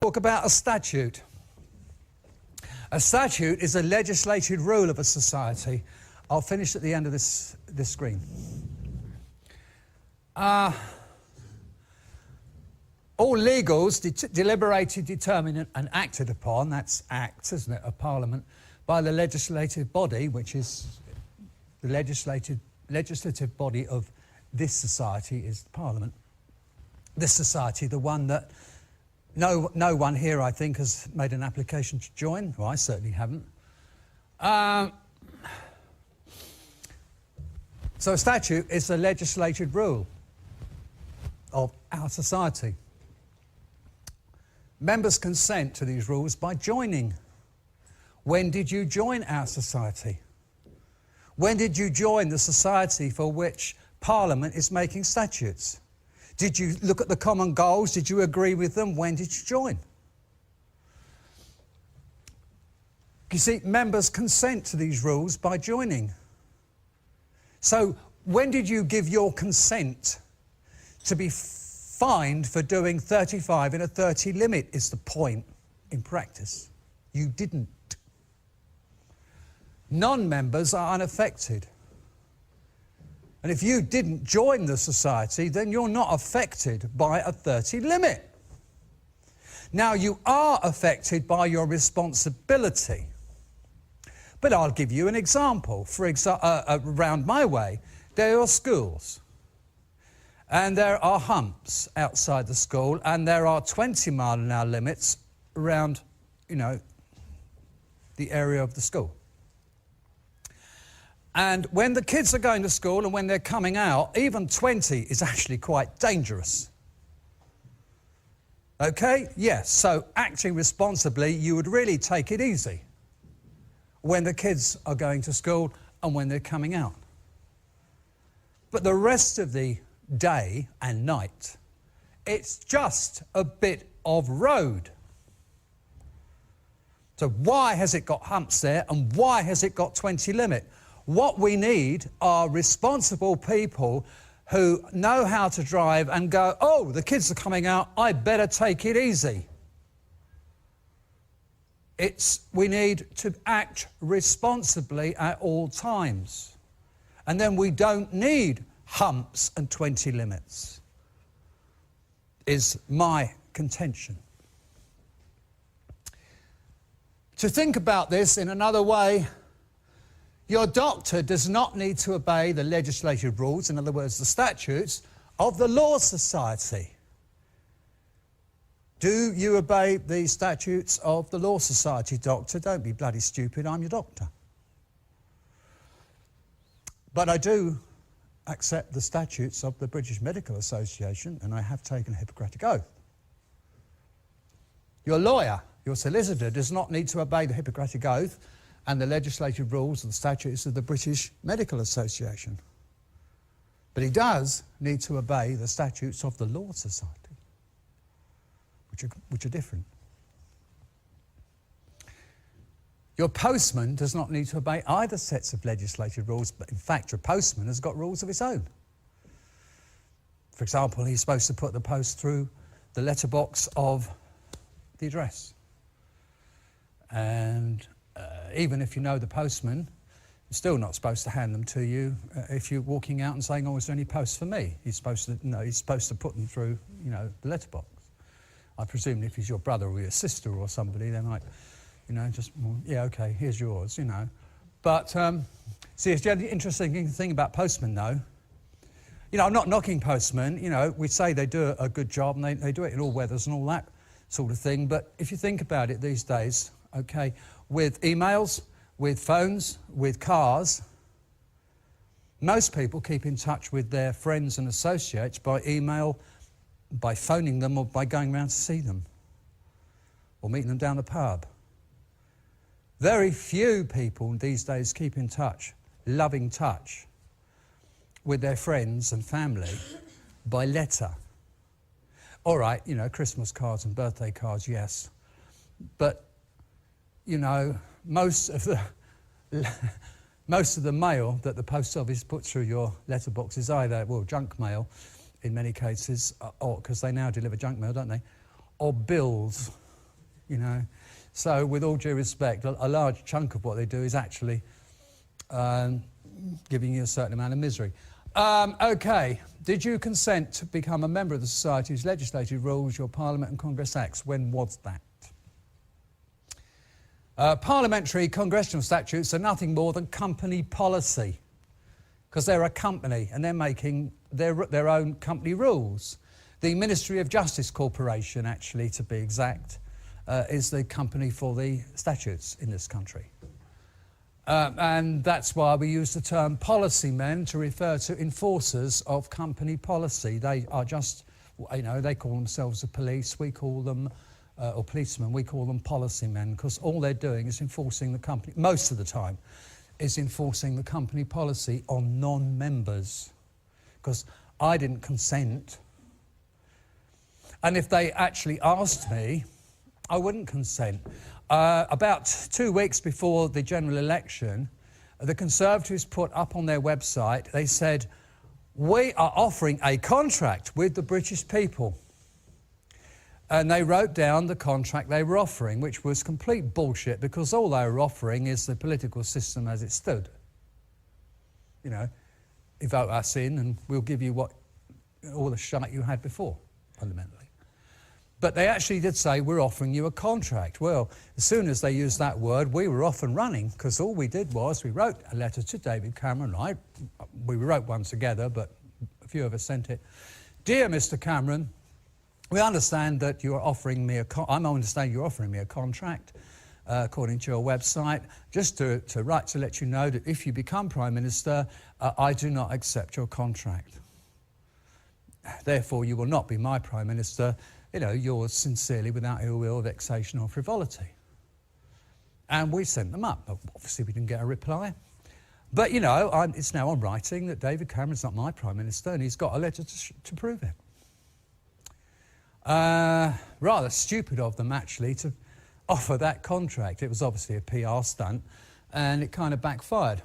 Talk about a statute. A statute is a legislated rule of a society. I'll finish at the end of this screen. All legals deliberated, determined and acted upon, that's acts, isn't it, of Parliament, by the legislative body, which is the legislative body of this society is Parliament. This society, the one that no one here, I think, has made an application to join. Well, I certainly haven't. So a statute is a legislated rule of our society. Members consent to these rules by joining. When did you join our society? When did you join the society for which Parliament is making statutes? Did you look at the common goals? Did you agree with them? When did you join? You see, members consent to these rules by joining. So when did you give your consent to be fined for doing 35 in a 30 limit is the point in practice. You didn't. Non-members are unaffected. And if you didn't join the society, then you're not affected by a 30 limit. Now, you are affected by your responsibility. But I'll give you an example. For example, around my way, there are schools. And there are humps outside the school, and there are 20-mile-an-hour limits around, the area of the school. And when the kids are going to school and when they're coming out, even 20 is actually quite dangerous. Okay? Yes, so acting responsibly, you would really take it easy when the kids are going to school and when they're coming out. But the rest of the day and night, it's just a bit of road. So why has it got humps there and why has it got 20 limit? What we need are responsible people who know how to drive and go, oh, the kids are coming out, I better take it easy. We need to act responsibly at all times. And then we don't need humps and 20 limits, is my contention. To think about this in another way, your doctor does not need to obey the legislative rules, in other words, the statutes, of the Law Society. Do you obey the statutes of the Law Society, doctor? Don't be bloody stupid, I'm your doctor. But I do accept the statutes of the British Medical Association, and I have taken a Hippocratic oath. Your lawyer, your solicitor, does not need to obey the Hippocratic oath and the legislative rules and the statutes of the British Medical Association. But he does need to obey the statutes of the Law Society, which are different. Your postman does not need to obey either sets of legislative rules, but in fact your postman has got rules of his own. For example, he's supposed to put the post through the letterbox of the address. And even if you know the postman, you're still not supposed to hand them to you if you're walking out and saying, oh, is there any posts for me? He's supposed to put them through, the letterbox. I presume if he's your brother or your sister or somebody, they might, yeah, okay, here's yours, But, see, it's the interesting thing about postmen, though. I'm not knocking postmen, we say they do a good job and they do it in all weathers and all that sort of thing, but if you think about it these days, okay, with emails, with phones, with cars, most people keep in touch with their friends and associates by email, by phoning them or by going round to see them or meeting them down the pub. Very few people these days keep in touch, loving touch, with their friends and family by letter. All right, Christmas cards and birthday cards, yes. But, most of the mail that the post office puts through your letterbox is either, junk mail in many cases, or because they now deliver junk mail, don't they? Or bills. you know. So with all due respect, a large chunk of what they do is actually giving you a certain amount of misery. OK, did you consent to become a member of the Society's legislative rules, your Parliament and Congress Acts? When was that? Parliamentary congressional statutes are nothing more than company policy, because they're a company and they're making their own company rules. The Ministry of Justice Corporation, actually, to be exact, is the company for the statutes in this country. And that's why we use the term policy men to refer to enforcers of company policy. They are just, you know, they call themselves the police, we call them, or policemen, we call them policy men, because all they're doing is enforcing the company, most of the time, is enforcing the company policy on non-members. Because I didn't consent. And if they actually asked me, I wouldn't consent. About 2 weeks before the general election, the Conservatives put up on their website, they said, we are offering a contract with the British people. And they wrote down the contract they were offering, which was complete bullshit, because all they were offering is the political system as it stood. You know, you vote us in and we'll give you all the shite you had before, fundamentally. But they actually did say, we're offering you a contract. Well, as soon as they used that word, we were off and running, because all we did was we wrote a letter to David Cameron. We wrote one together, but a few of us sent it. Dear Mr. Cameron, we understand that you're offering me I understand you're offering me a contract, according to your website, just to let you know that if you become Prime Minister, I do not accept your contract. Therefore, you will not be my Prime Minister. You know, yours sincerely, without ill will, vexation or frivolity. And we sent them up. Obviously, we didn't get a reply. But, you know, it's now on writing that David Cameron's not my Prime Minister and he's got a letter to prove it. Rather stupid of them, actually, to offer that contract. It was obviously a PR stunt and it kind of backfired.